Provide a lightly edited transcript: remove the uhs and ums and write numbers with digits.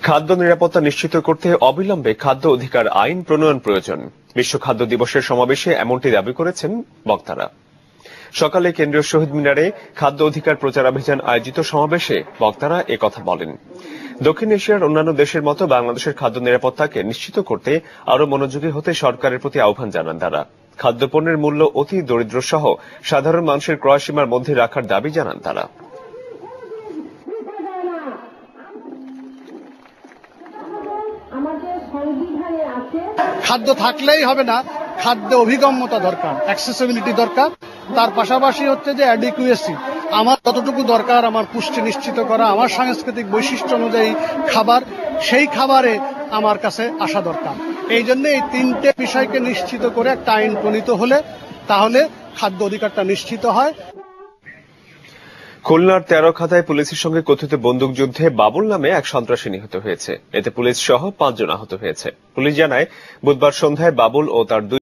খাদ্য নিরাপত্তা নিশ্চিত করতে অবিলম্বে খাদ্য অধিকার আইন প্রণয়ন প্রয়োজন। বিশ্ব খাদ্য দিবসের সমাবেশে এমনটি দাবি করেছেন বক্তারা। সকালে কেন্দ্রীয় শহীদ মিনারে খাদ্য অধিকার প্রচারাভিযান আয়োজিত সমাবেশে বক্তারা একথা বলেন। দক্ষিণ এশিয়ার অন্যান্য দেশের মতো বাংলাদেশের খাদ্য নিরাপত্তাকে নিশ্চিত করতে আরও মনোযোগী হতে সরকারের প্রতি আহ্বান জানান তারা। খাদ্যপণ্যের মূল্য অতি দরিদ্র সহ সাধারণ মানুষের ক্রয়সীমার মধ্যে রাখার দাবি জানান তারা। খাদ্য থাকলেই হবে না, খাদ্য অভিগম্যতা দরকার, অ্যাক্সেসিবিলিটি দরকার। তার পাশাপাশি হচ্ছে যে অ্যাডিকুয়েসি, আমার যতটুকু দরকার আমার পুষ্টি নিশ্চিত করা, আমার সাংস্কৃতিক বৈশিষ্ট্য অনুযায়ী খাবার, সেই খাবারে আমার কাছে আসা দরকার। এই জন্য এই তিনটে বিষয়কে নিশ্চিত করে একটা আইন প্রণীত হলে তাহলে খাদ্য অধিকারটা নিশ্চিত হয়। খুলনার তেরখাদায় পুলিশের সঙ্গে কথিত বন্দুকযুদ্ধে বাবুল নামে এক সন্ত্রাসী নিহত হয়েছে। এতে পুলিশ সহ 5 জন আহত হয়েছে। পুলিশ জানায়, বুধবার সন্ধ্যায় বাবুল ও তার